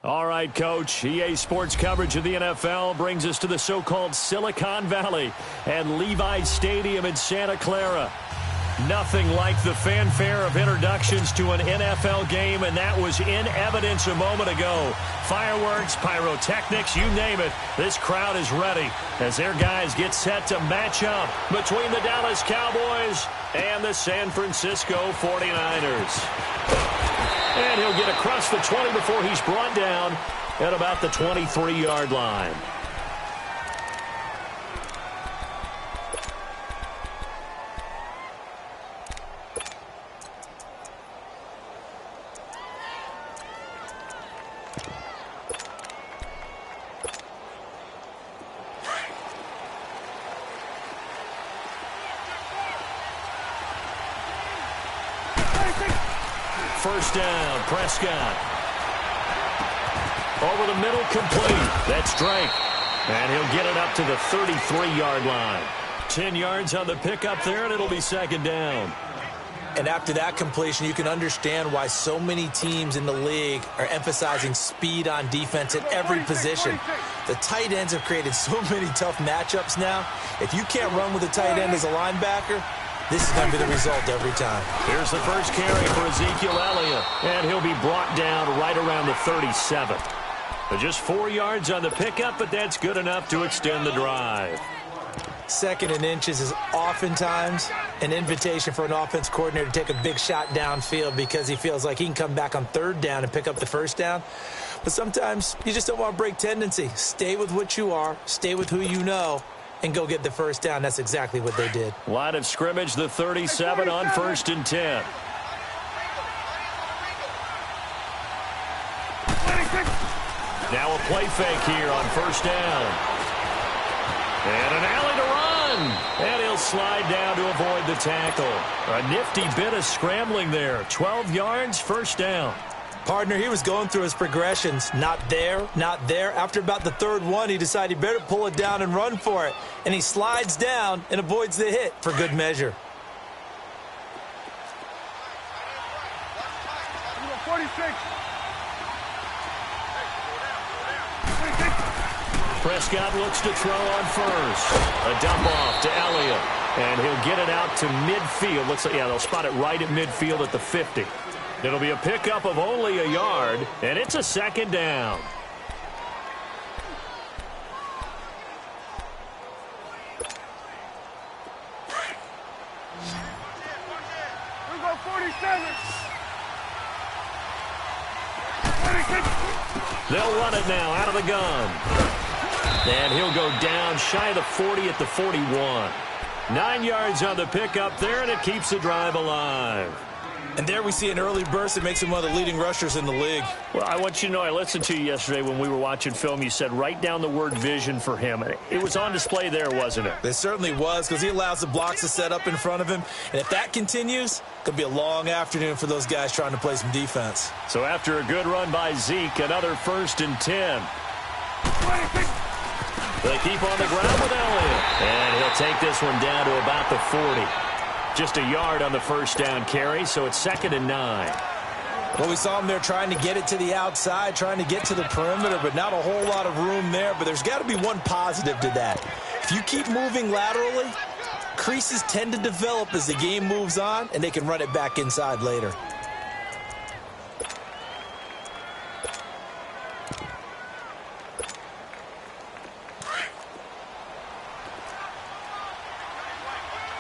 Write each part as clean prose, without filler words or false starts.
All right, Coach. EA Sports coverage of the NFL brings us to the so-called Silicon Valley and Levi's Stadium in Santa Clara. Nothing like the fanfare of introductions to an NFL game, and that was in evidence a moment ago. Fireworks, pyrotechnics, you name it. This crowd is ready as their guys get set to match up between the Dallas Cowboys and the San Francisco 49ers. And he'll get across the 20 before he's brought down at about the 23-yard line. First down, Prescott. Over the middle, complete. That's Drake. And he'll get it up to the 33-yard line. 10 yards on the pickup there, and it'll be second down. And after that completion, you can understand why so many teams in the league are emphasizing speed on defense at every position. The tight ends have created so many tough matchups now. If you can't run with a tight end as a linebacker, this is going to be the result every time. Here's the first carry for Ezekiel Elliott, and he'll be brought down right around the 37. Just 4 yards on the pickup, but that's good enough to extend the drive. Second and inches is oftentimes an invitation for an offense coordinator to take a big shot downfield because he feels like he can come back on third down and pick up the first down. But sometimes you just don't want to break tendency. Stay with what you are, stay with who you know, and go get the first down. That's exactly what they did. Line of scrimmage, the 37 on 1st and 10. Now a play fake here on 1st down. And an alley to run. And he'll slide down to avoid the tackle. A nifty bit of scrambling there. 12 yards, 1st down. Partner, he was going through his progressions. Not there, not there. After about the third one, he decided he better pull it down and run for it. And he slides down and avoids the hit for good measure. 46. Prescott looks to throw on first. A dump off to Elliott. And he'll get it out to midfield. Looks like, yeah, they'll spot it right at midfield at the 50. It'll be a pickup of only a yard, and it's a second down. We go 47. They'll run it now out of the gun. And he'll go down shy of the 40 at the 41. 9 yards on the pickup there, and it keeps the drive alive. And there we see an early burst that makes him one of the leading rushers in the league. Well, I want you to know, I listened to you yesterday when we were watching film. You said write down the word vision for him. It was on display there, wasn't it? It certainly was, because he allows the blocks to set up in front of him. And if that continues, it could be a long afternoon for those guys trying to play some defense. So after a good run by Zeke, another 1st and 10. They keep on the ground with Elliott. And he'll take this one down to about the 40. Just a yard on the first down carry, so it's 2nd and 9. Well, we saw him there trying to get it to the outside, trying to get to the perimeter, but not a whole lot of room there. But there's got to be one positive to that. If you keep moving laterally, creases tend to develop as the game moves on, and they can run it back inside later.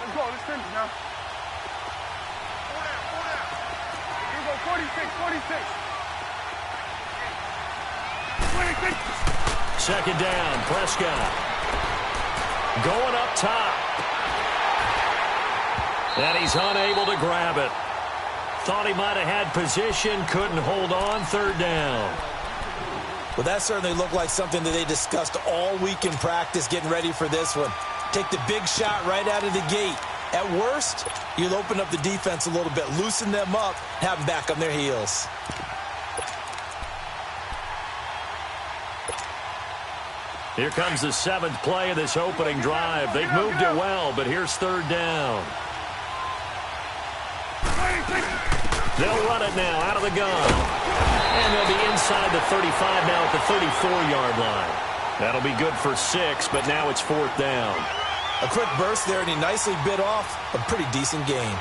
Let's go. Let's finish now. 46, 46. 26. Second down, Prescott. Going up top. And he's unable to grab it. Thought he might have had position, couldn't hold on, 3rd down. Well, that certainly looked like something that they discussed all week in practice getting ready for this one. Take the big shot right out of the gate. At worst, you'll open up the defense a little bit, loosen them up, have them back on their heels. Here comes the 7th play of this opening drive. They've moved it well, but here's 3rd down. They'll run it now out of the gun. And they'll be inside the 35 now at the 34-yard line. That'll be good for 6, but now it's 4th down. A quick burst there, and he nicely bit off a pretty decent gain.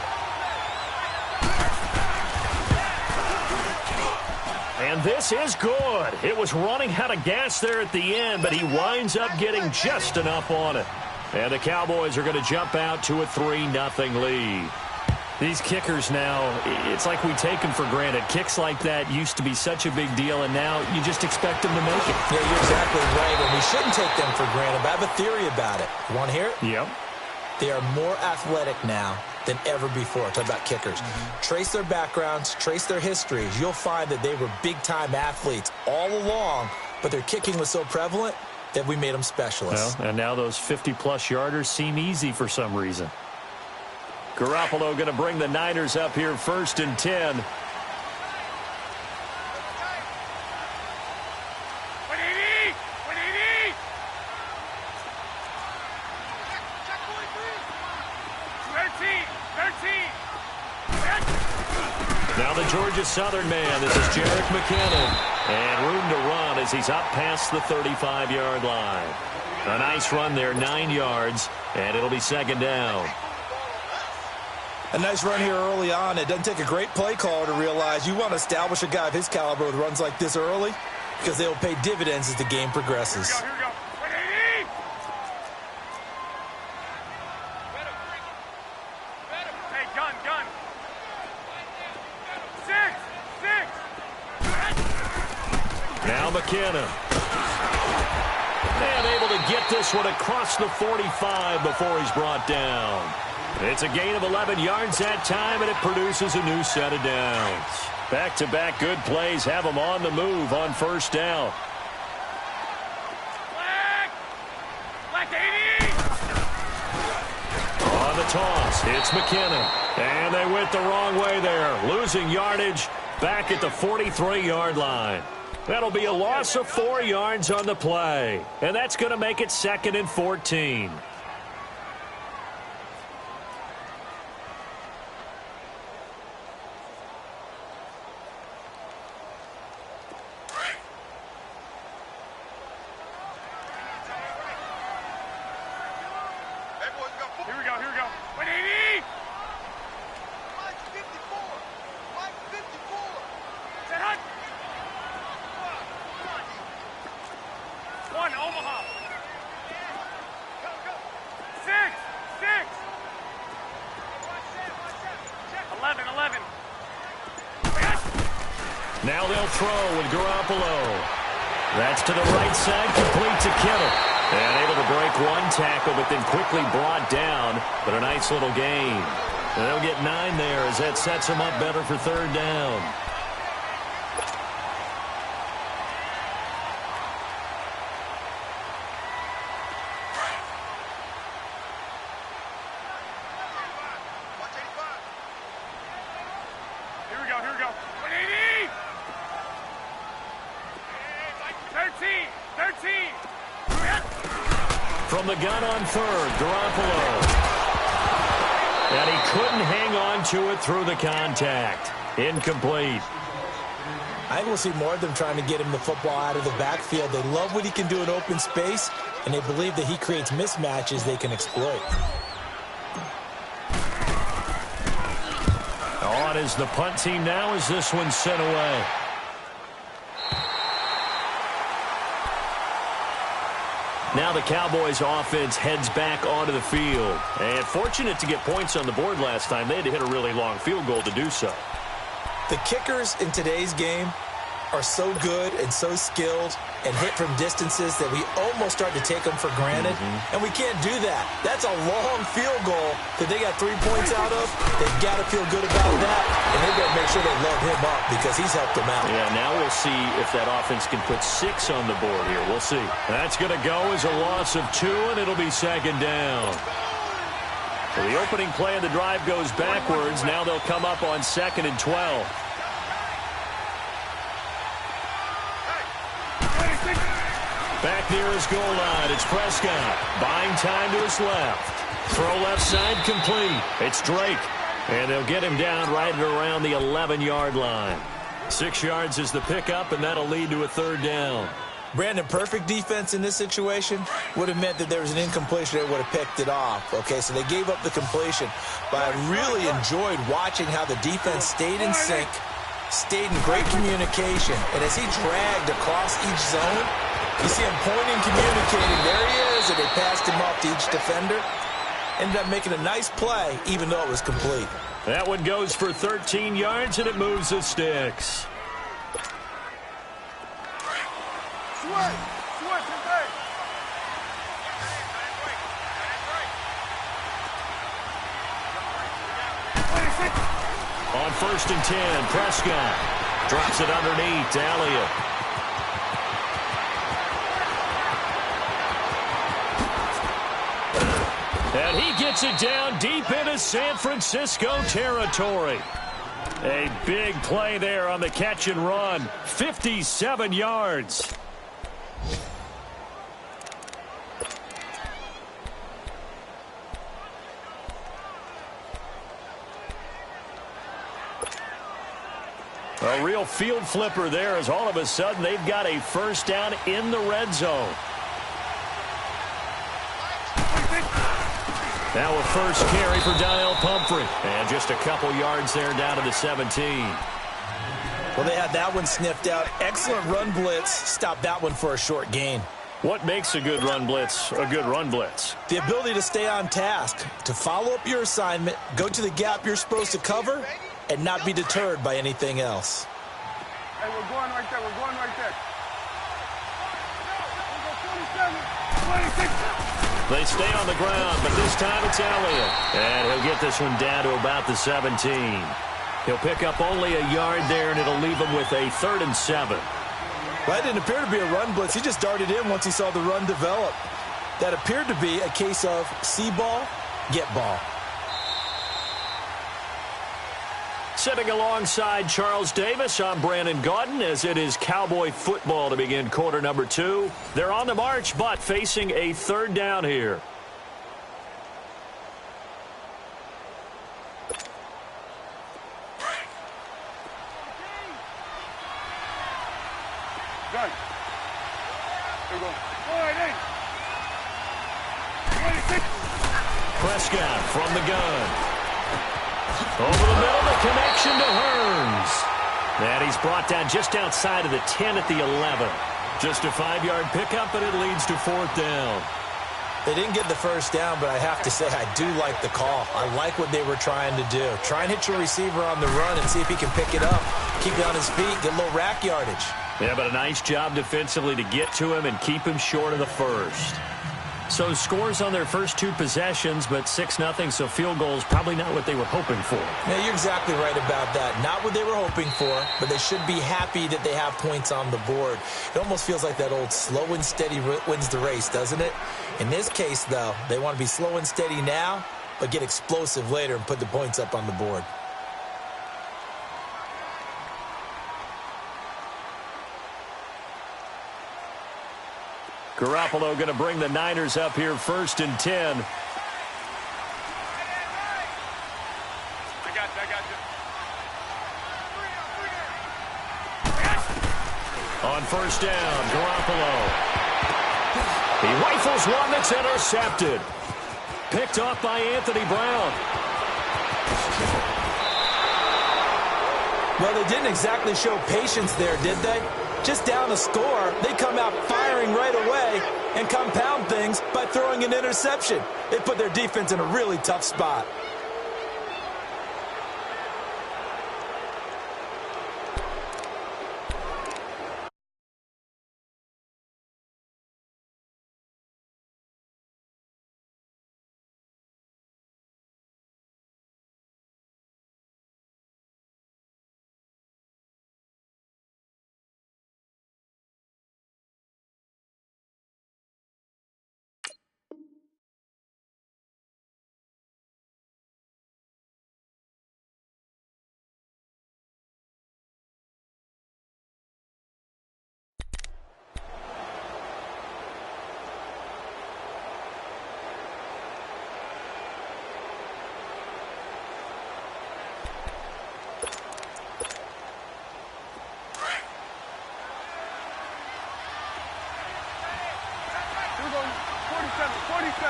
And this is good. It was running out of gas there at the end, but he winds up getting just enough on it. And the Cowboys are going to jump out to a 3-0 lead. These kickers now, it's like we take them for granted. Kicks like that used to be such a big deal, and now you just expect them to make it. Yeah, you're exactly right, and we shouldn't take them for granted. But I have a theory about it. You want to hear it? Yep. They are more athletic now than ever before. Talk about kickers. Trace their backgrounds, trace their histories. You'll find that they were big-time athletes all along, but their kicking was so prevalent that we made them specialists. Well, and now those 50-plus yarders seem easy for some reason. Garoppolo going to bring the Niners up here 1st and 10. Now the Georgia Southern man. This is Jerick McKinnon. And room to run as he's up past the 35-yard line. A nice run there, 9 yards, and it'll be 2nd down. A nice run here early on. It doesn't take a great play caller to realize you want to establish a guy of his caliber with runs like this early because they will pay dividends as the game progresses. Here we go. Hey, gun. 6. Now McKinnon. And able to get this one across the 45 before he's brought down. It's a gain of 11 yards that time, and it produces a new set of downs. Back-to-back good plays have them on the move on 1st down. Black 80. On the toss, it's McKinnon. And they went the wrong way there, losing yardage back at the 43-yard line. That'll be a loss of 4 yards on the play, and that's going to make it 2nd and 14. Here we go. 180. Set up. 1, Omaha. 6. 11. Now they'll throw with Garoppolo. That's to the right side, complete to Kittle. And able to break one tackle, but then quickly brought down. But a nice little gain. And they'll get 9 there as that sets them up better for 3rd down. Here we go. 180. 13. From the gun on 3rd, Garoppolo. And he couldn't hang on to it through the contact. Incomplete. I think we'll see more of them trying to get him the football out of the backfield. They love what he can do in open space, and they believe that he creates mismatches they can exploit. On is the punt team now as this one's sent away. Now the Cowboys offense heads back onto the field. And fortunate to get points on the board last time. They had to hit a really long field goal to do so. The kickers in today's game are so good and so skilled and hit from distances that we almost start to take them for granted. And we can't do that. That's a long field goal that they got 3 points out of. They've got to feel good about that, and they've got to make sure they load him up because he's helped them out. Yeah, now we'll see if that offense can put 6 on the board here. We'll see. That's going to go as a loss of 2, and it'll be 2nd down. So the opening play of the drive goes backwards. Now they'll come up on 2nd and 12. Back near his goal line, it's Prescott. Buying time to his left. Throw left side complete. It's Drake. And they'll get him down right at around the 11-yard line. 6 yards is the pickup, and that'll lead to a third down. Brandon, perfect defense in this situation would have meant that there was an incompletion that would have picked it off. Okay, so they gave up the completion. But I really enjoyed watching how the defense stayed in sync, stayed in great communication. And as he dragged across each zone, you see him pointing, communicating. There he is, and they passed him off to each defender. Ended up making a nice play, even though it was complete. That one goes for 13 yards, and it moves the sticks. On 1st and 10, Prescott drops it underneath to Elliott. And he gets it down deep into San Francisco territory. A big play there on the catch and run. 57 yards. A real field flipper there as all of a sudden they've got a first down in the red zone. Now a first carry for Donnell Pumphrey. And just a couple yards there down to the 17. Well, they had that one sniffed out. Excellent run blitz. Stopped that one for a short gain. What makes a good run blitz a good run blitz? The ability to stay on task, to follow up your assignment, go to the gap you're supposed to cover, and not be deterred by anything else. Hey, we're going right there. We're going right there. 26. They stay on the ground, but this time it's Elliott. And he'll get this one down to about the 17. He'll pick up only a yard there, and it'll leave him with a 3rd and 7. Well, that didn't appear to be a run blitz. He just darted in once he saw the run develop. That appeared to be a case of see ball, get ball. Sitting alongside Charles Davis, I'm Brandon Gaudin, as it is Cowboy football to begin quarter number 2. They're on the march, but facing a 3rd down here. Done. Here we go. 26. Prescott from the gun. Over the middle, the connection to Hearns. And he's brought down just outside of the 10 at the 11. Just a 5-yard pickup, and it leads to 4th down. They didn't get the first down, but I have to say I do like the call. I like what they were trying to do. Try and hit your receiver on the run and see if he can pick it up. Keep it on his feet, get a little rack yardage. Yeah, but a nice job defensively to get to him and keep him short of the first. So scores on their first 2 possessions, but 6-0, so field goals probably not what they were hoping for. Yeah, you're exactly right about that. Not what they were hoping for, but they should be happy that they have points on the board. It almost feels like that old slow and steady wins the race, doesn't it? In this case, though, they want to be slow and steady now, but get explosive later and put the points up on the board. Garoppolo going to bring the Niners up here 1st and 10. I got you. On 1st down, Garoppolo. He rifles one that's intercepted. Picked off by Anthony Brown. Well, they didn't exactly show patience there, did they? Just down a score, they come out firing right away and compound things by throwing an interception. They put their defense in a really tough spot.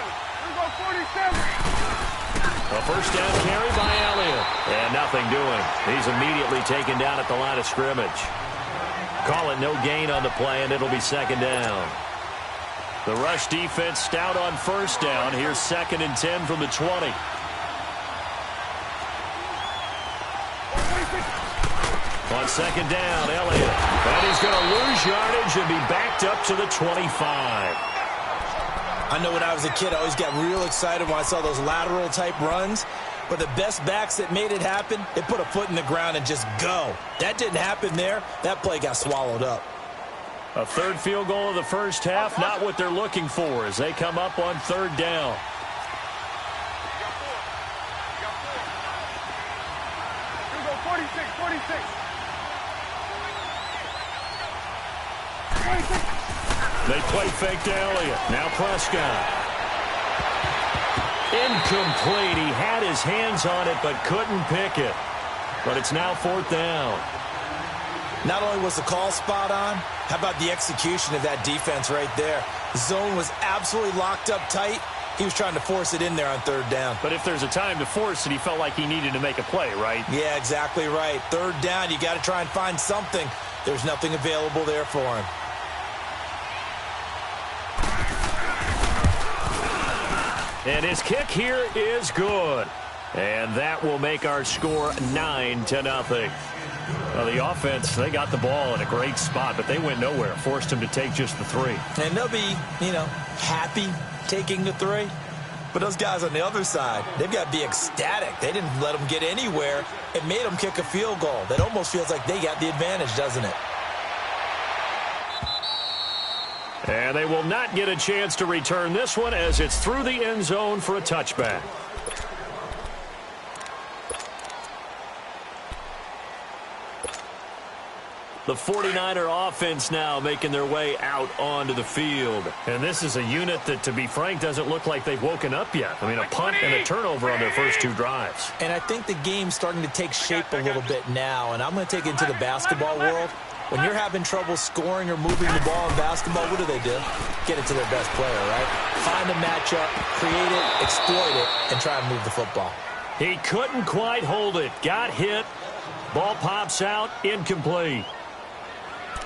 we go 47. A first down carry by Elliott. And nothing doing. He's immediately taken down at the line of scrimmage. Call it no gain on the play, and it'll be second down. The rush defense stout on first down. Here's 2nd and 10 from the 20. On second down, Elliott. And he's going to lose yardage and be backed up to the 25. I know when I was a kid, I always got real excited when I saw those lateral-type runs. But the best backs that made it happen, they put a foot in the ground and just go. That didn't happen there. That play got swallowed up. A third field goal of the first half, not what they're looking for as they come up on third down. Here we go 46, 46. 26. They play fake to Elliott. Now Prescott. Incomplete. He had his hands on it but couldn't pick it. But it's now 4th down. Not only was the call spot on, how about the execution of that defense right there? The zone was absolutely locked up tight. He was trying to force it in there on third down. But if there's a time to force it, he felt like he needed to make a play, right? Yeah, exactly right. Third down, you got to try and find something. There's nothing available there for him. And his kick here is good. And that will make our score 9-0. Well, the offense, they got the ball in a great spot, but they went nowhere. Forced him to take just the 3. And they'll be, happy taking the 3. But those guys on the other side, they've got to be ecstatic. They didn't let them get anywhere. It made them kick a field goal. That almost feels like they got the advantage, doesn't it? And they will not get a chance to return this one as it's through the end zone for a touchback. The 49er offense now making their way out onto the field. And this is a unit that, to be frank, doesn't look like they've woken up yet. I mean, a punt and a turnover on their first 2 drives. And I think the game's starting to take shape a little bit now. And I'm going to take it into the basketball world. When you're having trouble scoring or moving the ball in basketball, what do? Get it to their best player, right? Find a matchup, create it, exploit it, and try and move the football. He couldn't quite hold it. Got hit. Ball pops out. Incomplete.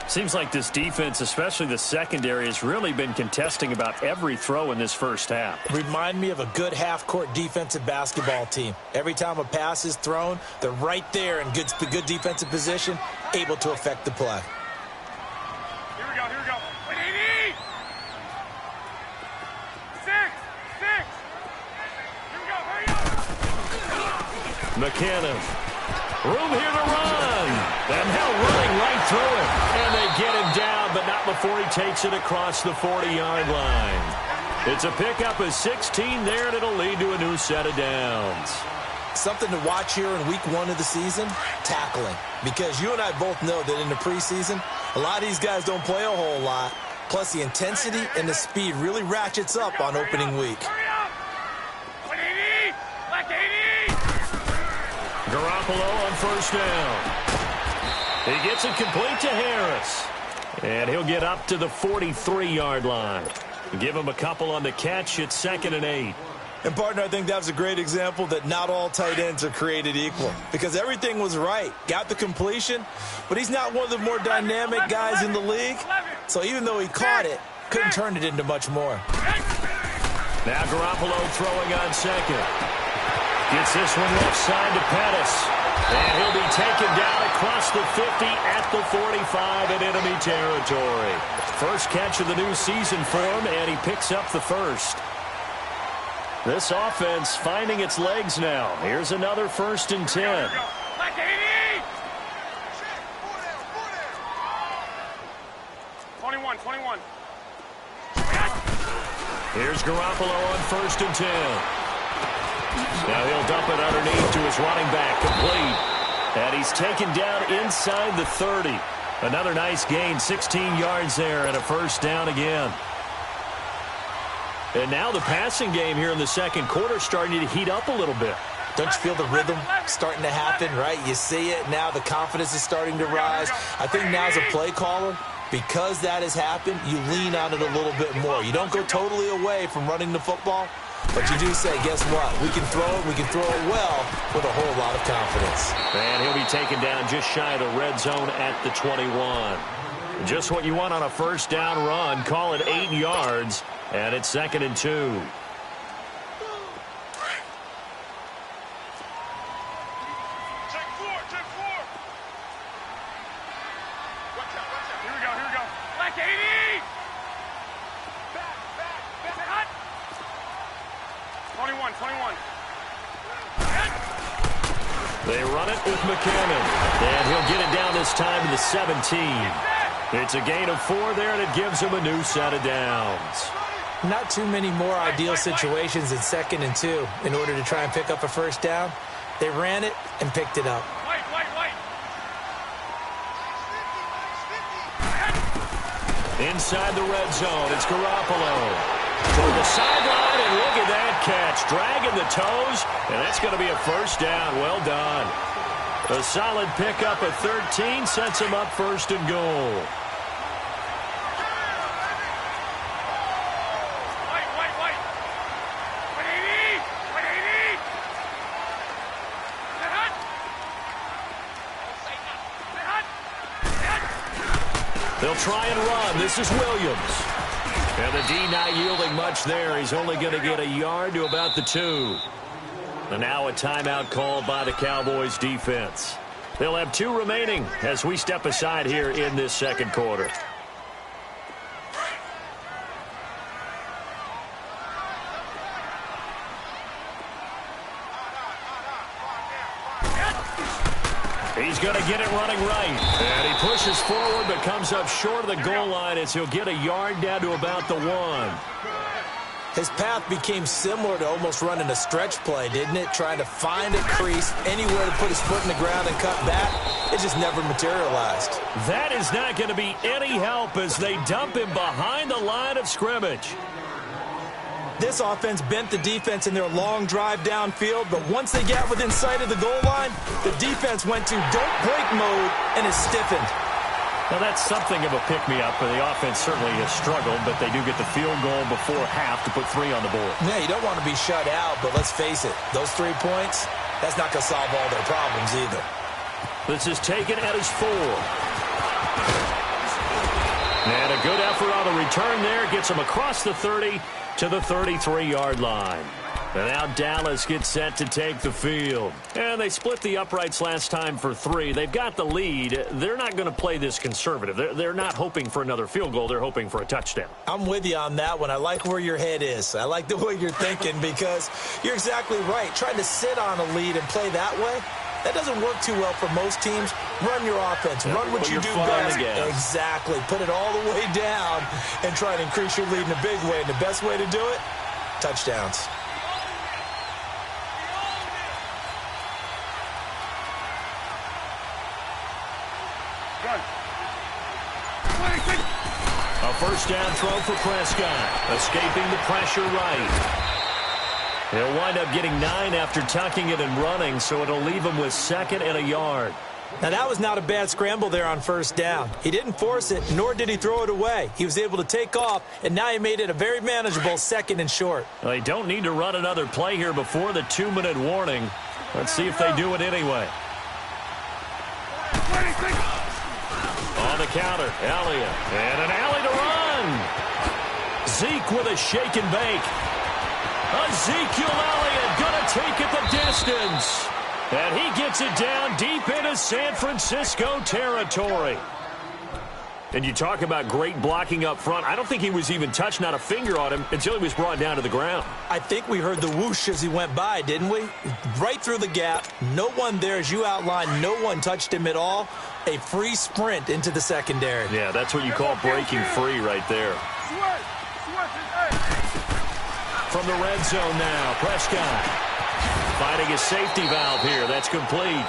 Seems like this defense, especially the secondary, has really been contesting about every throw in this first half. Remind me of a good half-court defensive basketball team. Every time a pass is thrown, they're right there in good defensive position, able to affect the play. Here we go, here we go. 180! 6, 6. Here we go, hurry up! McKinnon. Room here to run. And now running right through it. And they get him down, but not before he takes it across the 40-yard line. It's a pickup of 16 there, and it'll lead to a new set of downs. Something to watch here in week 1 of the season, tackling. Because you and I both know that in the preseason, a lot of these guys don't play a whole lot. Plus, the intensity and the speed really ratchets up on opening week. Hurry up! 180! Left 80! Garoppolo on first down. He gets it complete to Harris. And he'll get up to the 43-yard line. Give him a couple on the catch. It's 2nd and 8. And, partner, I think that was a great example that not all tight ends are created equal. Because everything was right. Got the completion, but he's not one of the more dynamic guys in the league. So even though he caught it, couldn't turn it into much more. Now Garoppolo throwing on second. Gets this one left side to Pettis. And he'll be taken down across the 50 at the 45 in enemy territory. First catch of the new season for him, and he picks up the first. This offense finding its legs now. Here's another 1st and 10. 21. Here's Garoppolo on 1st and 10. Now he'll dump it underneath to his running back, complete. And he's taken down inside the 30. Another nice gain, 16 yards there, and a first down again. And now the passing game here in the second quarter starting to heat up a little bit. Don't you feel the rhythm starting to happen, right? You see it now. The confidence is starting to rise. I think now as a play caller, Because that has happened, you lean on it a little bit more. You don't go totally away from running the football, but you do say, guess what? We can throw it well with a whole lot of confidence. And he'll be taken down just shy of the red zone at the 21. Just what you want on a first down run. Call it 8 yards, and it's 2nd and 2. They run it with McCammon, and he'll get it down this time to the 17. It's a gain of 4 there, and it gives him a new set of downs. Not too many more ideal situations in 2nd and 2 in order to try and pick up a first down. They ran it and picked it up. Inside the red zone, it's Garoppolo. Toward the sideline, and look at that catch. Dragging the toes, and that's going to be a first down. Well done. A solid pickup at 13 sets him up 1st and goal. They'll try and run. This is Williams. And the D not yielding much there. He's only going to get a yard to about the 2. And now a timeout called by the Cowboys defense. They'll have 2 remaining as we step aside here in this 2nd quarter. He's going to get it running right. And he pushes forward but comes up short of the goal line as he'll get a yard down to about the 1. His path became similar to almost running a stretch play, didn't it? Trying to find a crease, anywhere to put his foot in the ground and cut back. It just never materialized. That is not going to be any help as they dump him behind the line of scrimmage. This offense bent the defense in their long drive downfield, but once they got within sight of the goal line, the defense went to don't break mode and is stiffened. Now, that's something of a pick-me-up, but the offense certainly has struggled, but they do get the field goal before half to put 3 on the board. Yeah, you don't want to be shut out, but let's face it, those 3 points, that's not going to solve all their problems either. This is taken at his 4. And a good effort on the return there. Gets him across the 30 to the 33-yard line. And now Dallas gets set to take the field. And they split the uprights last time for 3. They've got the lead. They're not going to play this conservative. They're not hoping for another field goal. They're hoping for a touchdown. I'm with you on that one. I like where your head is. I like the way you're thinking because you're exactly right. Trying to sit on a lead and play that way, that doesn't work too well for most teams. Run your offense. Run what you do best. Exactly. Put it all the way down and try and increase your lead in a big way. And the best way to do it, touchdowns. A first down throw for Prescott. Escaping the pressure right. He'll wind up getting 9 after tucking it and running, so it'll leave him with 2nd and a yard. Now, that was not a bad scramble there on first down. He didn't force it, nor did he throw it away. He was able to take off, and now he made it a very manageable 2nd and short. They don't need to run another play here before the 2-minute warning. Let's see if they do it anyway. On the counter, Elliott. And an alley to run. Zeke with a shake and bake. Ezekiel Elliott going to take it the distance. And he gets it down deep into San Francisco territory. And you talk about great blocking up front. I don't think he was even touched, not a finger on him, until he was brought down to the ground. I think we heard the whoosh as he went by, didn't we? Right through the gap. No one there, as you outlined. No one touched him at all. A free sprint into the secondary. Yeah, that's what you call breaking free right there. From the red zone now, Prescott finding a safety valve here. That's complete.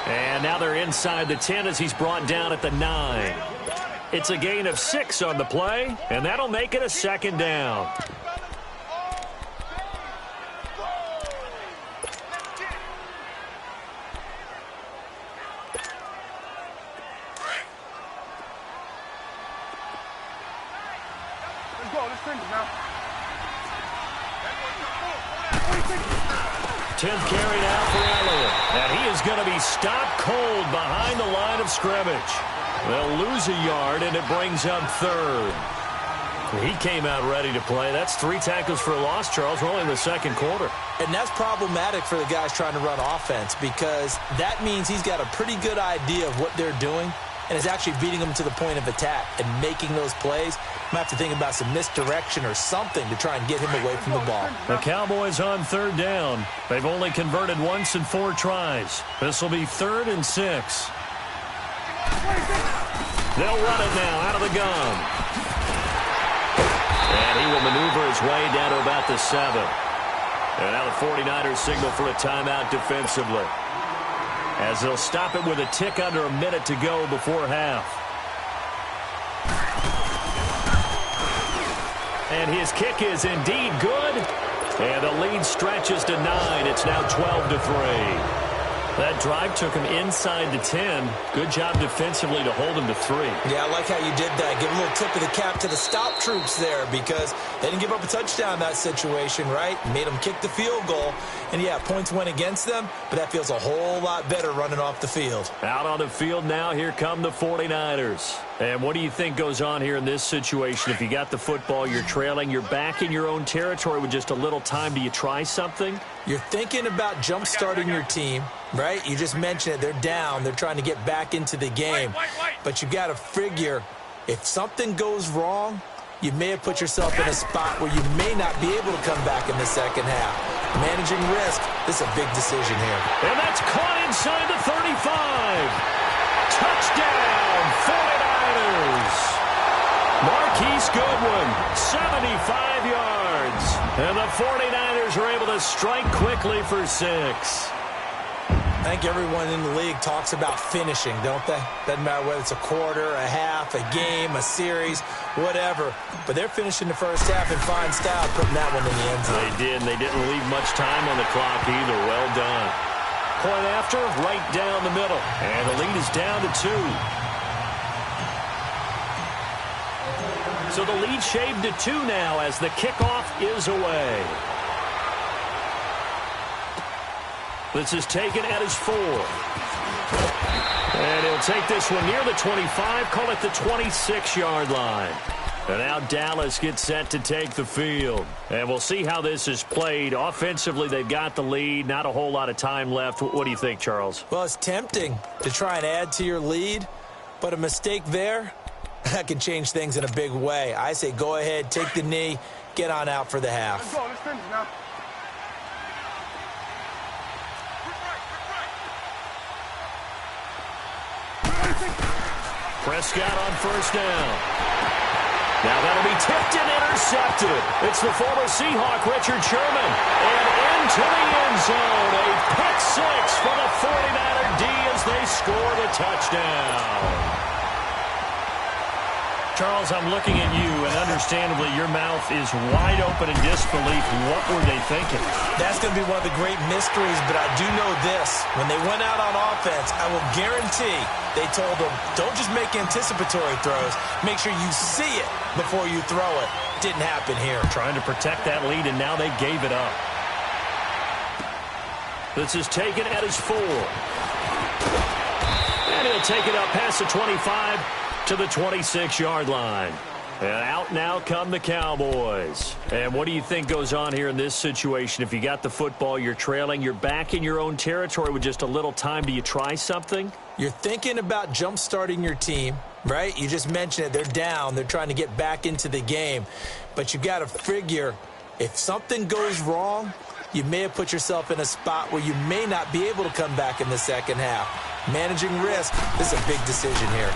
And now they're inside the 10 as he's brought down at the 9. It's a gain of 6 on the play, and that'll make it a 2nd down. 10th carry now for Elliott. And he is going to be stopped cold behind the line of scrimmage. They'll lose a yard, and it brings up third. He came out ready to play. That's 3 tackles for a loss, Charles. We're only in the second quarter. And that's problematic for the guys trying to run offense because that means he's got a pretty good idea of what they're doing and is actually beating them to the point of attack and making those plays. Might have to think about some misdirection or something to try and get him away from the ball. The Cowboys on third down. They've only converted once in 4 tries. This will be 3rd and 6. They'll run it now out of the gun. And he will maneuver his way down to about the 7. And now the 49ers signal for a timeout defensively, as they'll stop it with a tick under a minute to go before half. And his kick is indeed good. And the lead stretches to 9. It's now 12-3. That drive took him inside the 10. Good job defensively to hold him to 3. Yeah, I like how you did that. Give a little tip of the cap to the stop troops there because they didn't give up a touchdown in that situation, right? Made them kick the field goal. And, yeah, points went against them, but that feels a whole lot better running off the field. Out on the field now, here come the 49ers. And what do you think goes on here in this situation? If you got the football, you're trailing, you're back in your own territory with just a little time. Do you try something? You're thinking about jump-starting your team, right? You just mentioned it. They're down. They're trying to get back into the game. But you got to figure if something goes wrong, you may have put yourself in a spot where you may not be able to come back in the second half. Managing risk, this is a big decision here. And that's caught inside the 35. Touchdown, 49ers. Marquise Goodwin, 75 yards. And the 49ers are able to strike quickly for 6. I think everyone in the league talks about finishing, don't they? Doesn't matter whether it's a quarter, a half, a game, a series, whatever. But they're finishing the first half in fine style, putting that one in the end zone. They did, and they didn't leave much time on the clock either. Well done. Point after, right down the middle. And the lead is down to 2. So the lead shaved to 2 now as the kickoff is away. This is taken at his 4. And he'll take this one near the 25, call it the 26-yard line. And now Dallas gets set to take the field. And we'll see how this is played. Offensively, they've got the lead. Not a whole lot of time left. What do you think, Charles? Well, it's tempting to try and add to your lead, but a mistake there, that can change things in a big way. I say go ahead, take the knee, get on out for the half. Let's go. Let's finish now. Prescott on first down. Now that'll be tipped and intercepted. It's the former Seahawk, Richard Sherman. And into the end zone. A pick 6 for the 49er D as they score the touchdown. Charles, I'm looking at you, and understandably, your mouth is wide open in disbelief. What were they thinking? That's going to be one of the great mysteries, but I do know this. When they went out on offense, I will guarantee they told them, don't just make anticipatory throws. Make sure you see it before you throw it. Didn't happen here. Trying to protect that lead, and now they gave it up. This is taken at his 4. And he'll take it up past the 25 to the 26-yard line. And out now come the Cowboys. And what do you think goes on here in this situation? If you got the football, you're trailing, you're back in your own territory with just a little time. Do you try something? You're thinking about jump-starting your team, right? You just mentioned it. They're down. They're trying to get back into the game. But you got to figure if something goes wrong, you may have put yourself in a spot where you may not be able to come back in the second half. Managing risk, this is a big decision here.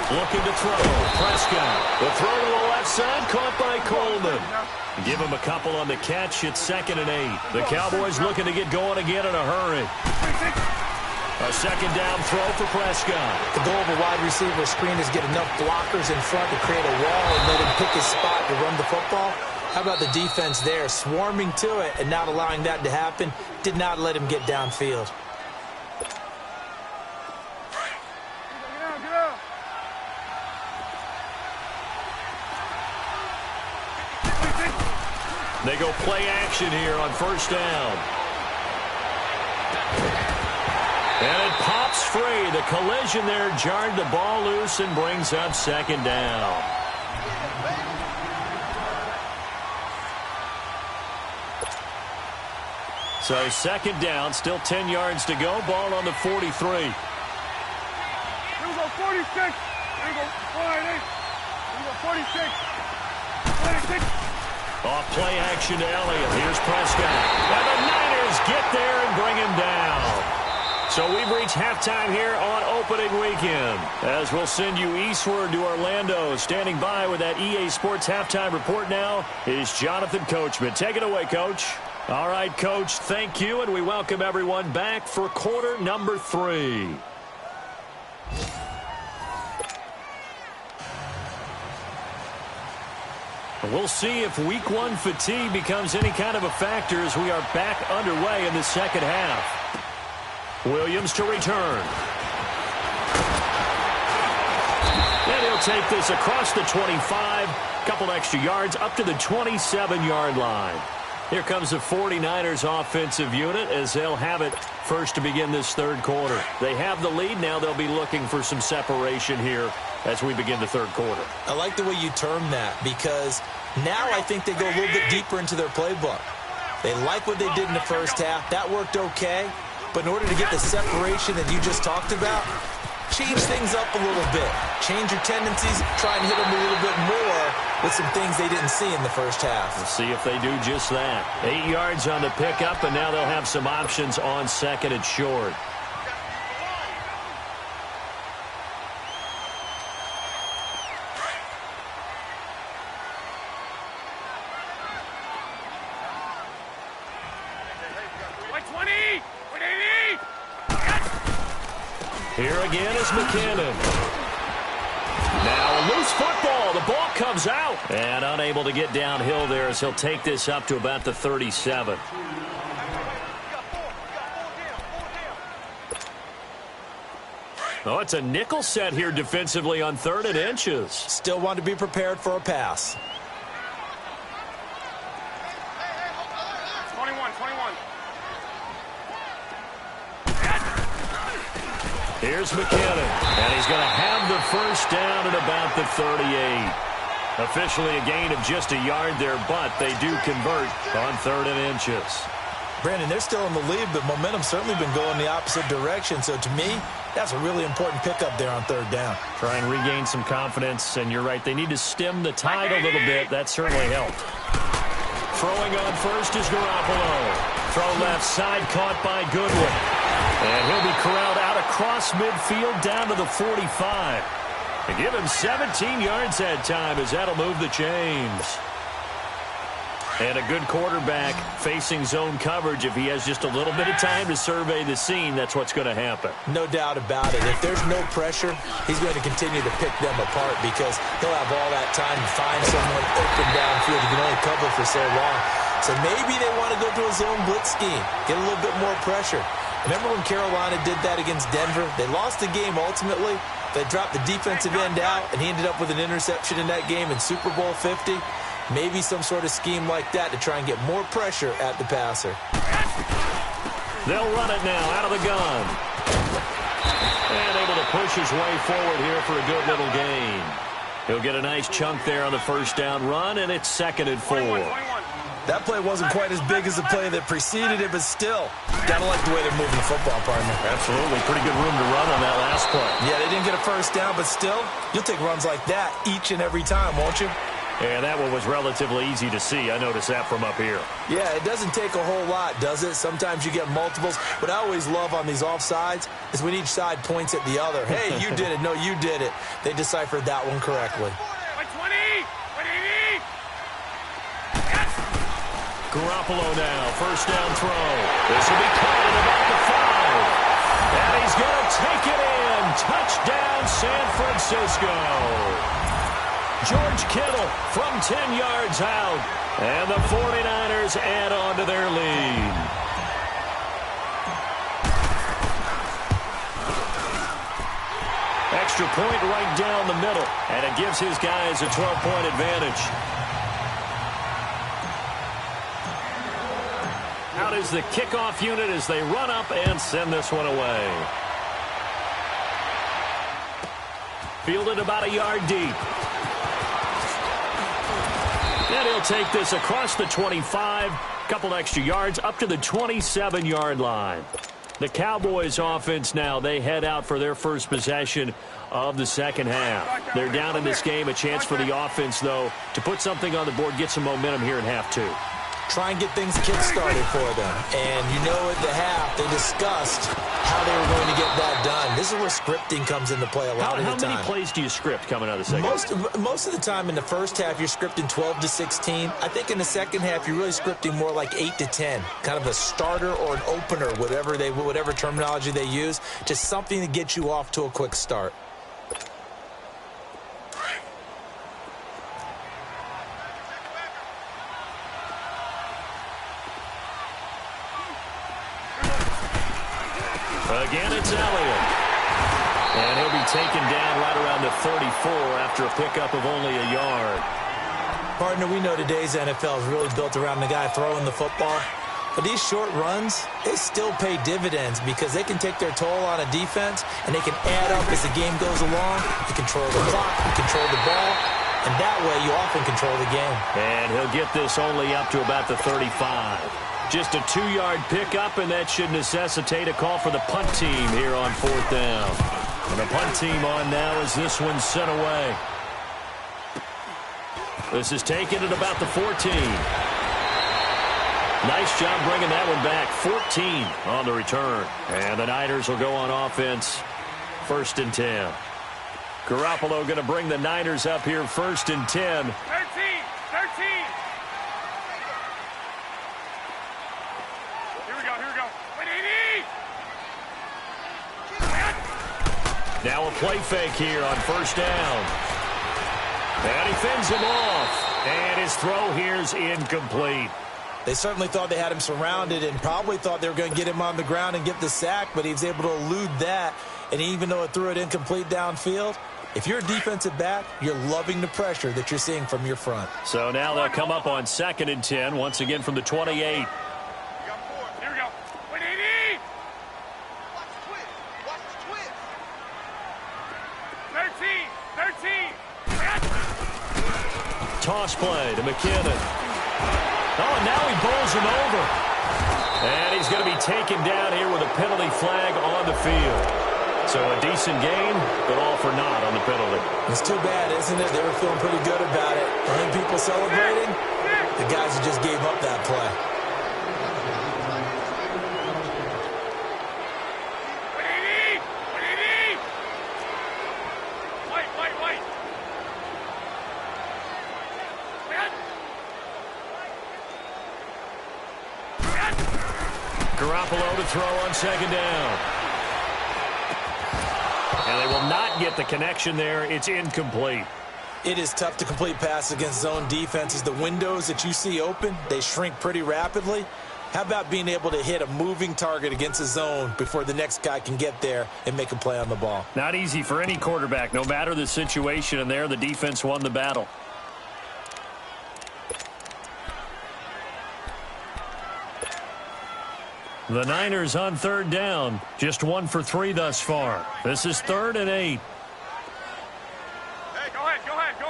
Looking to throw. Prescott. The throw to the left side, caught by Coleman. Give him a couple on the catch. It's 2nd and 8. The Cowboys looking to get going again in a hurry. A second down throw for Prescott. The goal of a wide receiver screen is get enough blockers in front to create a wall and let him pick his spot to run the football. How about the defense there? Swarming to it and not allowing that to happen. Did not let him get downfield. They go play action here on first down. And it pops free. The collision there jarred the ball loose and brings up second down. So second down, still 10 yards to go. Ball on the 43. Here we go, 46. Here we go, 48. Here we go, 46. 46. Off play action to Elliott. Here's Prescott. And the Niners get there and bring him down. So we've reached halftime here on opening weekend. As we'll send you eastward to Orlando. Standing by with that EA Sports halftime report now is Jonathan Coachman. Take it away, Coach. All right, Coach, thank you, and we welcome everyone back for quarter number 3. We'll see if week 1 fatigue becomes any kind of a factor as we are back underway in the second half. Williams to return. And he'll take this across the 25, couple extra yards up to the 27-yard line. Here comes the 49ers offensive unit as they'll have it first to begin this third quarter. They have the lead. Now they'll be looking for some separation here as we begin the third quarter. I like the way you term that because now I think they go a little bit deeper into their playbook. They like what they did in the first half. That worked okay. But in order to get the separation that you just talked about, change things up a little bit. Change your tendencies. Try and hit them a little bit more with some things they didn't see in the first half. We'll see if they do just that. 8 yards on the pickup, and now they'll have some options on second and short. Here again is McKinnon. Now a loose football. The ball comes out. And unable to get downhill there as he'll take this up to about the 37. Oh, it's a nickel set here defensively on 3rd and inches. Still want to be prepared for a pass. 21. Here's McKinnon, and he's going to have the first down at about the 38. Officially a gain of just a yard there, but they do convert on 3rd and inches. Brandon, they're still in the lead, but momentum's certainly been going the opposite direction. So to me, that's a really important pickup there on 3rd down. Try and regain some confidence, and you're right. They need to stem the tide a little bit. That certainly helped. Throwing on first is Garoppolo. Throw left side, caught by Goodwin. And he'll be corralled out across midfield down to the 45. And give him 17 yards that time as that'll move the chains. And a good quarterback facing zone coverage. If he has just a little bit of time to survey the scene, that's what's going to happen. No doubt about it. If there's no pressure, he's going to continue to pick them apart because he'll have all that time to find someone open downfield. He can only cover for so long. So maybe they want to go to a zone blitz scheme, get a little bit more pressure. Remember when Carolina did that against Denver? They lost the game ultimately. They dropped the defensive end out, and he ended up with an interception in that game in Super Bowl 50. Maybe some sort of scheme like that to try and get more pressure at the passer. They'll run it now out of the gun. And able to push his way forward here for a good little gain. He'll get a nice chunk there on the first down run, and it's 2nd and 4. 21. That play wasn't quite as big as the play that preceded it, but still, gotta like the way they're moving the football, partner. Absolutely. Pretty good room to run on that last play. Yeah, they didn't get a first down, but still, you'll take runs like that each and every time, won't you? And that one was relatively easy to see. I noticed that from up here. Yeah, it doesn't take a whole lot, does it? Sometimes you get multiples. What I always love on these offsides is when each side points at the other. Hey, you did it. No, you did it. They deciphered that one correctly. 20. Garoppolo now, first down throw. This will be caught at about the 5. And he's going to take it in. Touchdown, San Francisco. George Kittle from 10 yards out. And the 49ers add on to their lead. Extra point right down the middle. And it gives his guys a 12-point advantage. out as the kickoff unit as they run up and send this one away. Fielded about a yard deep. And he'll take this across the 25, couple extra yards up to the 27-yard line. The Cowboys offense now, they head out for their first possession of the second half. They're down in this game. A chance for the offense, though, to put something on the board, get some momentum here in half two. Try and get things kick-started for them. And you know at the half, they discussed how they were going to get that done. This is where scripting comes into play a lot of the time. How many plays do you script coming out of the second half? Most of the time in the first half, you're scripting 12 to 16. I think in the second half, you're really scripting more like 8 to 10. Kind of a starter or an opener, whatever terminology they use. Just something to get you off to a quick start. Again, it's Elliott. And he'll be taken down right around the 34 after a pickup of only a yard. Partner, we know today's NFL is really built around the guy throwing the football. But these short runs, they still pay dividends because they can take their toll on a defense and they can add up as the game goes along. You control the clock, you control the ball, and that way you often control the game. And he'll get this only up to about the 35. Just a 2-yard pickup, and that should necessitate a call for the punt team here on fourth down. And the punt team on now as this one's sent away. This is taken at about the 14. Nice job bringing that one back. 14 on the return. And the Niners will go on offense. 1st and 10. Garoppolo going to bring the Niners up here 1st and 10. 13. Now a play fake here on 1st down. And he fends him off. And his throw here's incomplete. They certainly thought they had him surrounded and probably thought they were going to get him on the ground and get the sack, but he was able to elude that. And even though it threw it incomplete downfield, if you're a defensive back, you're loving the pressure that you're seeing from your front. So now they'll come up on 2nd and 10, once again from the 28. Toss play to McKinnon. Oh, and now he bowls him over. And he's going to be taken down here with a penalty flag on the field. So a decent gain, but all for naught on the penalty. It's too bad, isn't it? They were feeling pretty good about it. I think people celebrating, the guys who just gave up that play. Garoppolo to throw on 2nd down. And they will not get the connection there. It's incomplete. It is tough to complete passes against zone defenses. The windows that you see open, they shrink pretty rapidly. How about being able to hit a moving target against a zone before the next guy can get there and make a play on the ball? Not easy for any quarterback, no matter the situation. And there, the defense won the battle. The Niners on 3rd down. Just 1 for 3 thus far. This is 3rd and 8. Hey, go ahead. 12.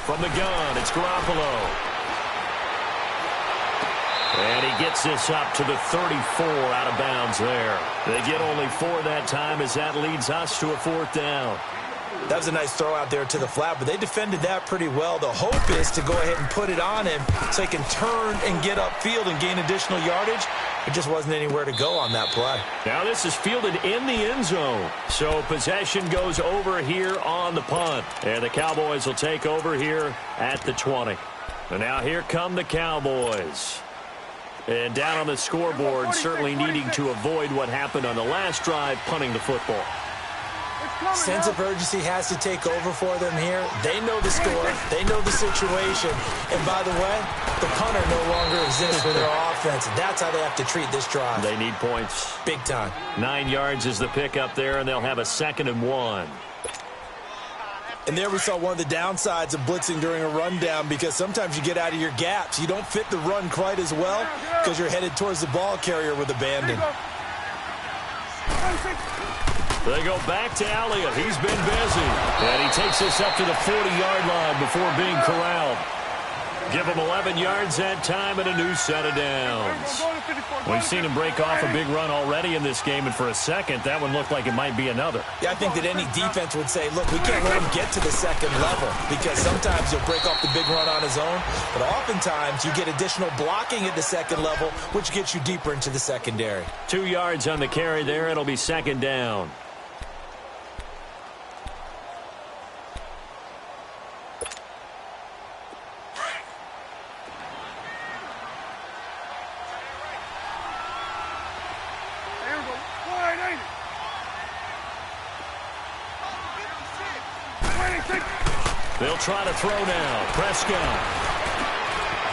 From the gun, it's Garoppolo. And he gets this up to the 34 out of bounds there. They get only 4 that time as that leads us to a 4th down. That was a nice throw out there to the flat, but they defended that pretty well. The hope is to go ahead and put it on him so he can turn and get upfield and gain additional yardage. It just wasn't anywhere to go on that play. Now this is fielded in the end zone. So possession goes over here on the punt. And the Cowboys will take over here at the 20. And now here come the Cowboys. And down on the scoreboard, certainly needing to avoid what happened on the last drive, punting the football. Sense of urgency has to take over for them here. They know the score. They know the situation. And by the way, the punter no longer exists for their offense. That's how they have to treat this drive. They need points. Big time. 9 yards is the pickup there, and they'll have a 2nd and 1. And there we saw one of the downsides of blitzing during a rundown, because sometimes you get out of your gaps. You don't fit the run quite as well because you're headed towards the ball carrier with abandon. They go back to Elliott. He's been busy. And he takes this up to the 40-yard line before being corralled. Give him 11 yards that time and a new set of downs. We've seen him break off a big run already in this game, and for a second, that one looked like it might be another. Yeah, I think that any defense would say, look, we can't let him get to the second level, because sometimes he'll break off the big run on his own, but oftentimes you get additional blocking at the second level, which gets you deeper into the secondary. 2 yards on the carry there. It'll be second down. They'll try to throw now. Prescott.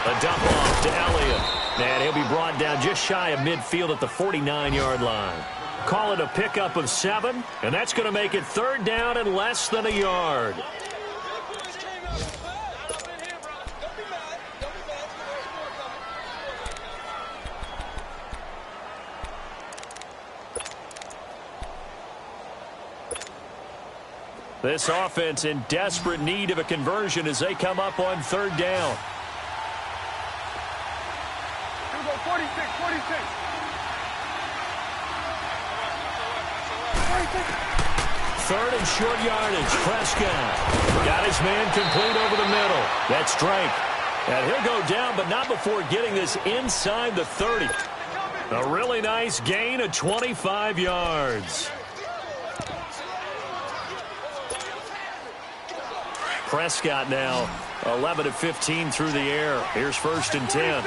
A dump off to Elliott. And he'll be brought down just shy of midfield at the 49-yard line. Call it a pickup of 7, and that's going to make it third down and less than a yard. This offense in desperate need of a conversion as they come up on third down. Here we go, 46. 46. Third and short yardage. Prescott got his man complete over the middle. That's Drake. And he'll go down, but not before getting this inside the 30. A really nice gain of 25 yards. Prescott now 11 of 15 through the air. Here's first and 10.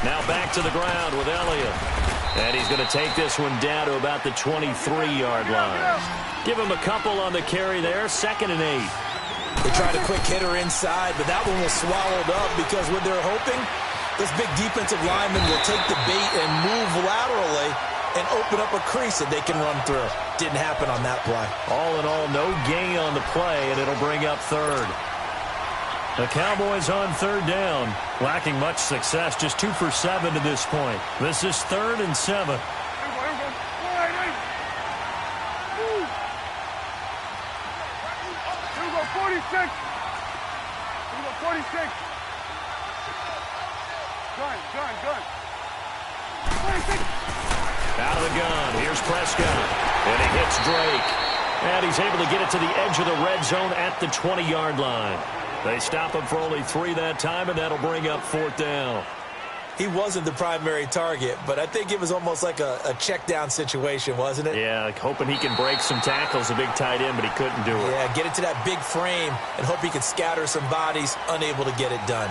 Now back to the ground with Elliott. And he's going to take this one down to about the 23-yard line. Give him a couple on the carry there. Second and 8. They tried a quick hitter inside, but that one was swallowed up because what they're hoping, this big defensive lineman will take the bait and move laterally and open up a crease that they can run through. Didn't happen on that play. All in all, no gain on the play, and it'll bring up third. The Cowboys on third down, lacking much success, just 2 for 7 to this point. This is third and 7. Here we go. 46. Here we go, 46. Gun. 46. Out of the gun, here's Prescott, and he hits Drake. And he's able to get it to the edge of the red zone at the 20-yard line. They stop him for only 3 that time, and that'll bring up fourth down. He wasn't the primary target, but I think it was almost like a check down situation, wasn't it? Yeah, like hoping he can break some tackles, a big tight end, but he couldn't do it. Yeah, get it to that big frame and hope he can scatter some bodies, unable to get it done.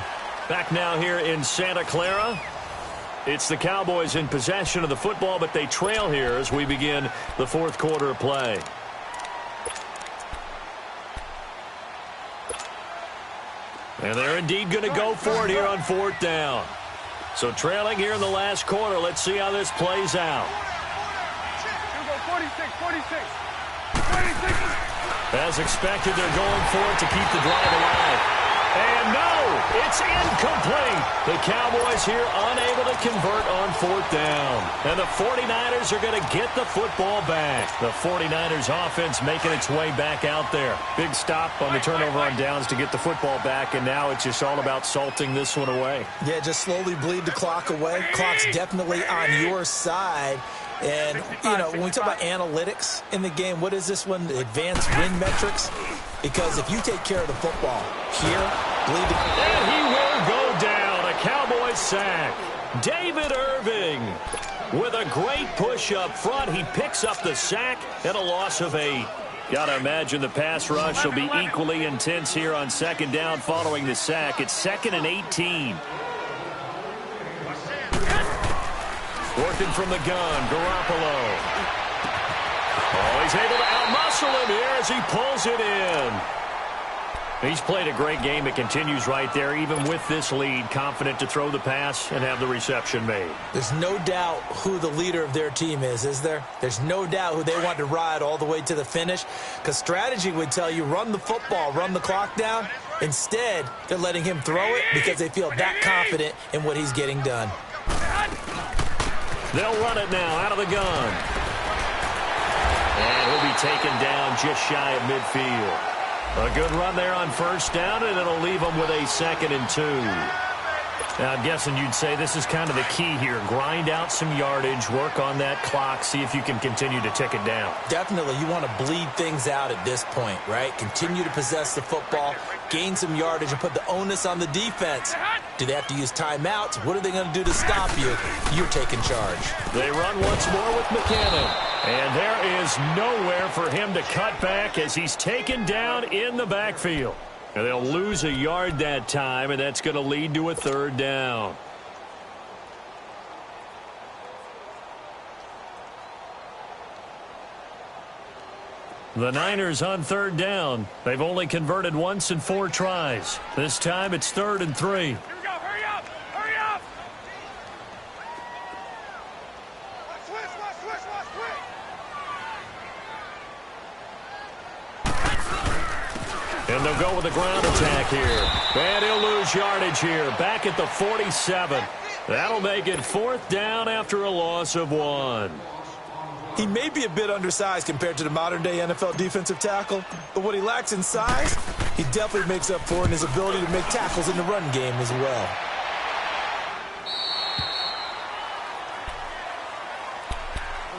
Back now here in Santa Clara. It's the Cowboys in possession of the football, but they trail here as we begin the fourth quarter of play. And they're indeed going to go for it here on fourth down. So trailing here in the last quarter. Let's see how this plays out. Here we go, 46. As expected, they're going for it to keep the drive alive. And no, it's incomplete. The Cowboys here unable to convert on fourth down. And the 49ers are going to get the football back. The 49ers offense making its way back out there. Big stop on the turnover on downs to get the football back, and now it's just all about salting this one away. Yeah, just slowly bleed the clock away. Clock's definitely on your side. And, you know, when we talk about analytics in the game, what is this one? Advanced win metrics? Because if you take care of the football here, bleed the... And he will go down. A Cowboys sack. David Irving with a great push up front. He picks up the sack and a loss of 8. Got to imagine the pass rush will be equally intense here on second down following the sack. It's 2nd and 18. Working from the gun, Garoppolo. Oh, he's able to outmuscle him here as he pulls it in. He's played a great game. It continues right there, even with this lead, confident to throw the pass and have the reception made. There's no doubt who the leader of their team is there? There's no doubt who they want to ride all the way to the finish, because strategy would tell you run the football, run the clock down. Instead, they're letting him throw it because they feel that confident in what he's getting done. They'll run it now out of the gun. And he'll be taken down just shy of midfield. A good run there on first down, and it'll leave them with a 2nd and 2. Now, I'm guessing you'd say this is kind of the key here. Grind out some yardage, work on that clock, see if you can continue to tick it down. Definitely. You want to bleed things out at this point, right? Continue to possess the football, gain some yardage, and put the onus on the defense. Do they have to use timeouts? What are they going to do to stop you? You're taking charge. They run once more with McKinnon. And there is nowhere for him to cut back as he's taken down in the backfield. And they'll lose a yard that time, and that's going to lead to a 3rd down. The Niners on 3rd down. They've only converted once in 4 tries. This time it's 3rd and 3. Here we go. Hurry up. Hurry up. Switch. And they'll go with the ground attack here. And he'll lose yardage here. Back at the 47. That'll make it 4th down after a loss of 1. He may be a bit undersized compared to the modern-day NFL defensive tackle, but what he lacks in size, he definitely makes up for in his ability to make tackles in the run game as well.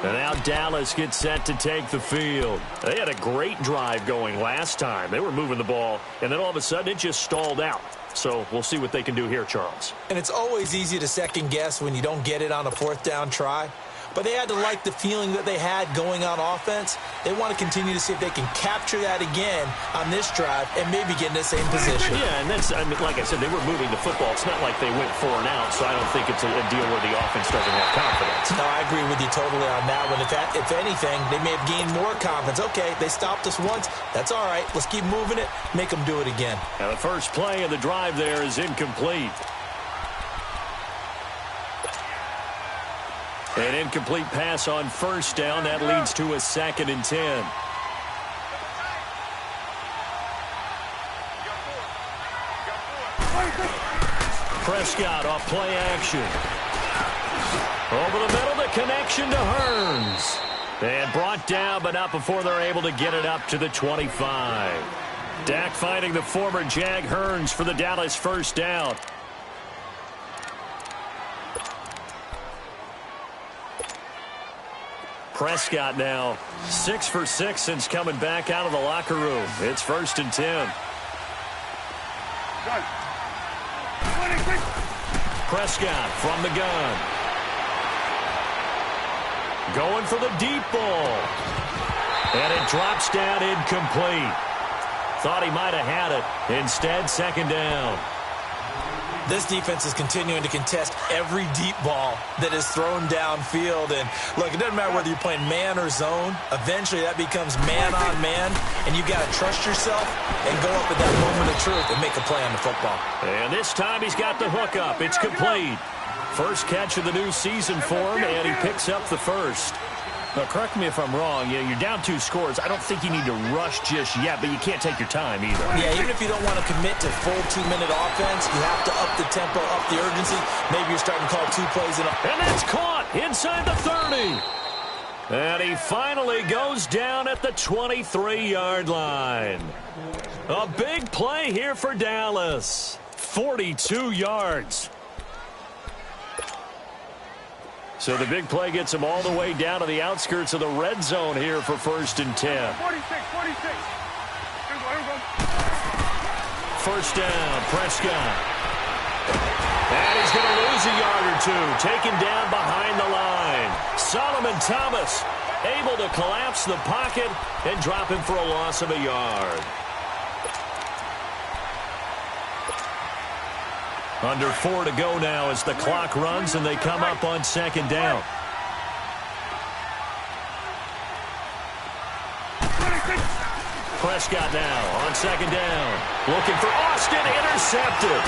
And now Dallas gets set to take the field. They had a great drive going last time. They were moving the ball, and then all of a sudden it just stalled out. So we'll see what they can do here, Charles. And it's always easy to second-guess when you don't get it on a 4th down try. But they had to like the feeling that they had going on offense. They want to continue to see if they can capture that again on this drive and maybe get in the same position. Yeah, and that's, I mean, like I said, they were moving the football. It's not like they went 4 and out, so I don't think it's a deal where the offense doesn't have confidence. No, I agree with you totally on that one. If anything, they may have gained more confidence. Okay, they stopped us once. That's all right. Let's keep moving it. Make them do it again. Now the first play of the drive there is incomplete. An incomplete pass on first down. That leads to a 2nd and 10. Prescott off play action. Over the middle, the connection to Hearns. And brought down, but not before they're able to get it up to the 25. Dak finding the former Jag Hearns for the Dallas first down. Prescott now 6 for 6 since coming back out of the locker room. It's 1st and 10. Prescott from the gun. Going for the deep ball. And it drops down incomplete. Thought he might have had it. Instead, 2nd down. This defense is continuing to contest every deep ball that is thrown downfield. And, look, it doesn't matter whether you're playing man or zone. Eventually, that becomes man-on-man, and you got to trust yourself and go up at that moment of truth and make a play on the football. And this time, he's got the hook up. It's complete. First catch of the new season for him, and he picks up the first. Now, correct me if I'm wrong. You know, you're down 2 scores. I don't think you need to rush just yet, but you can't take your time either. Yeah, even if you don't want to commit to full 2-minute offense, you have to up the tempo, up the urgency. Maybe you're starting to call 2 plays in a... And that's caught inside the 30. And he finally goes down at the 23-yard line. A big play here for Dallas. 42 yards. So the big play gets him all the way down to the outskirts of the red zone here for 1st and 10. 46. Here we go. First down, Prescott. And he's going to lose a yard or 2. Taken down behind the line. Solomon Thomas able to collapse the pocket and drop him for a loss of a yard. Under 4 to go now as the clock runs and they come up on 2nd down. Prescott now on second down. Looking for Austin, intercepted.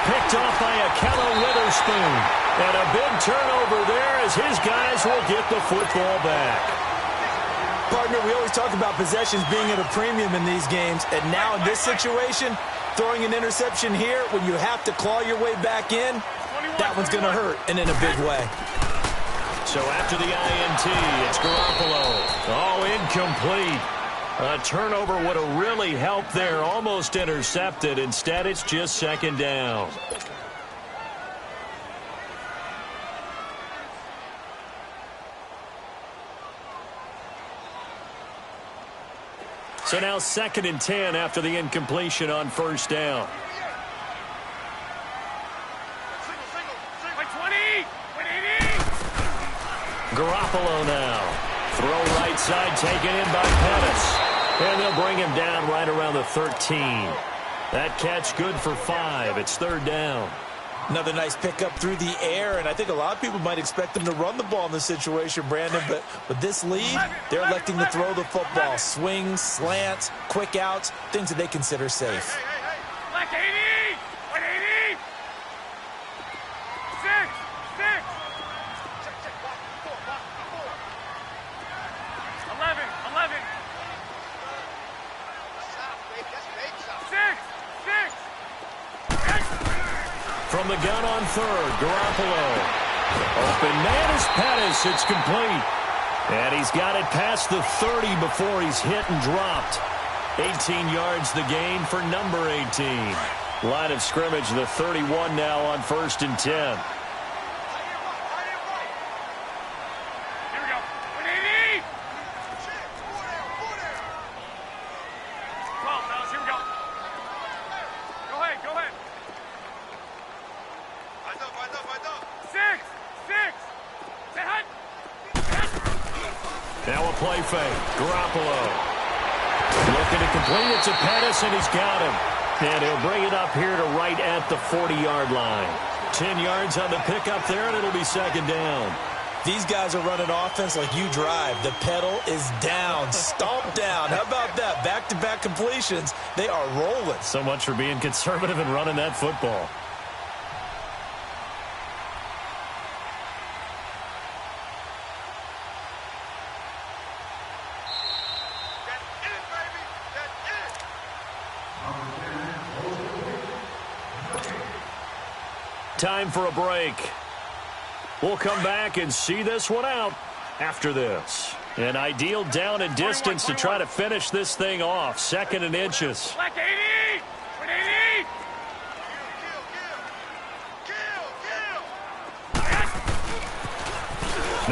Picked off by Akello Witherspoon. And a big turnover there as his guys will get the football back. Partner, we always talk about possessions being at a premium in these games. And now in this situation, throwing an interception here when you have to claw your way back in, that one's going to hurt, and in a big way. So after the INT, it's Garoppolo. Oh, incomplete. A turnover would have really helped there. Almost intercepted. Instead, it's just second down. So now 2nd and 10 after the incompletion on first down. Garoppolo now. Throw right side, taken in by Pettis. And they'll bring him down right around the 13. That catch good for 5. It's 3rd down. Another nice pickup through the air, and I think a lot of people might expect them to run the ball in this situation, Brandon, but with this lead, they're electing to throw the football. Swings, slants, quick outs, things that they consider safe. Black 80! 180! 6! 11! 11! 6! 6! From the gun on 3rd, Garoppolo. Open man is Pettis. It's complete. And he's got it past the 30 before he's hit and dropped. 18 yards the gain for number 18. Line of scrimmage, the 31 now on 1st and 10. Here we go. 180! 12, fellas. Here we go. Go ahead. Go ahead. 6! 6! Say hut! Now a play fake. Garoppolo. Looking to complete it to Pettis, and he's got him. And he'll bring it up here to right at the 40-yard line. 10 yards on the pickup there, and it'll be 2nd down. These guys are running offense like you drive. The pedal is down, stomped down. How about that? Back-to-back completions. They are rolling. So much for being conservative and running that football. Time for a break. We'll come back and see this one out after this. An ideal down and distance to try to finish this thing off. 2nd and inches. Black 80! 180!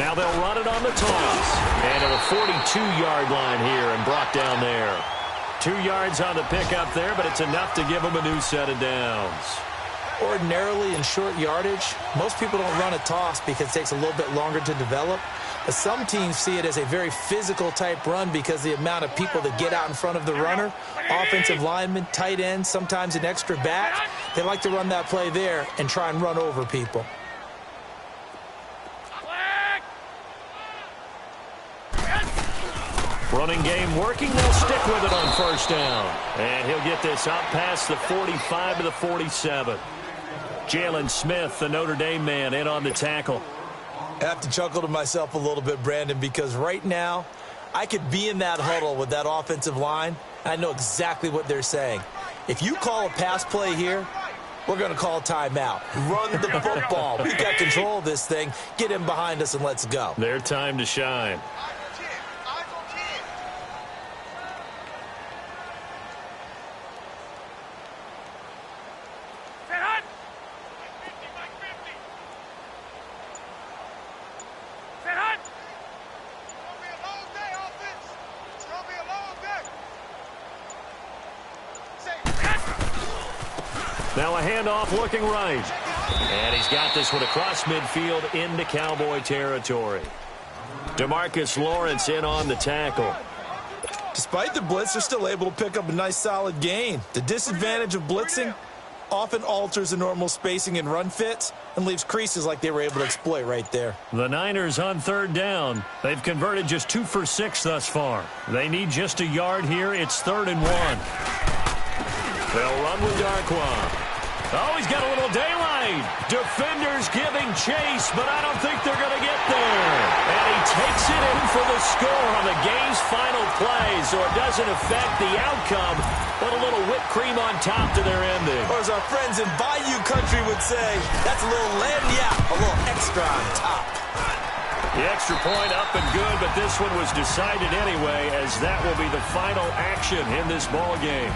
Now they'll run it on the toss. And at a 42-yard line here and brought down there. 2 yards on the pickup there, but it's enough to give them a new set of downs. Ordinarily in short yardage, most people don't run a toss because it takes a little bit longer to develop. But some teams see it as a very physical type run because the amount of people that get out in front of the runner, offensive linemen, tight ends, sometimes an extra back, they like to run that play there and try and run over people. Running game working. They'll stick with it on first down. And he'll get this up past the 45 to the 47. Jalen Smith, the Notre Dame man, in on the tackle. I have to chuckle to myself a little bit, Brandon, because right now I could be in that huddle with that offensive line, and I know exactly what they're saying. If you call a pass play here, we're going to call timeout. Run the football. We've got control of this thing. Get him behind us and let's go. Their time to shine. Now a handoff looking right. And he's got this one across midfield into Cowboy territory. DeMarcus Lawrence in on the tackle. Despite the blitz, they're still able to pick up a nice solid gain. The disadvantage of blitzing, often alters the normal spacing and run fits and leaves creases like they were able to exploit right there. The Niners on third down. They've converted just 2 for 6 thus far. They need just a yard here. It's 3rd and 1. They'll run with Darkwa. Oh, he's got a little daylight. Defenders giving chase, but I don't think they're going to get there. And he takes it in for the score on the game's final play, so it doesn't affect the outcome, but a little whipped cream on top to their ending. Or as our friends in Bayou Country would say, that's a little lagniappe, a little extra on top. The extra point up and good, but this one was decided anyway, as that will be the final action in this ball game.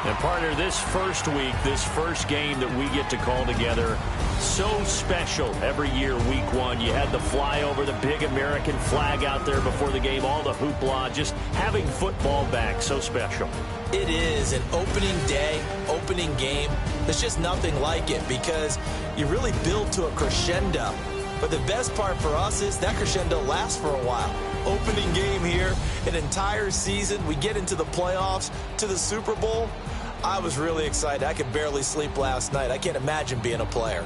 And partner, this first week, this first game that we get to call together, so special every year, week 1. You had the flyover, the big American flag out there before the game, all the hoopla, just having football back, so special. It is an opening day, opening game. There's just nothing like it because you really build to a crescendo. But the best part for us is that crescendo lasts for a while. Opening game here, an entire season. We get into the playoffs, to the Super Bowl. I was really excited. I could barely sleep last night. I can't imagine being a player.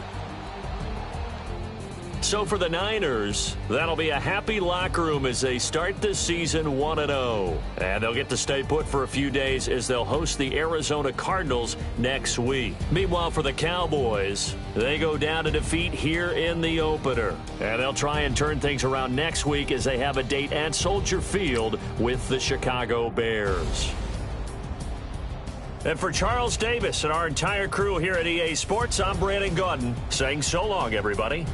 So for the Niners, that'll be a happy locker room as they start this season 1-0. And they'll get to stay put for a few days as they'll host the Arizona Cardinals next week. Meanwhile, for the Cowboys, they go down to defeat here in the opener. And they'll try and turn things around next week as they have a date at Soldier Field with the Chicago Bears. And for Charles Davis and our entire crew here at EA Sports, I'm Brandon Gaudin saying so long, everybody.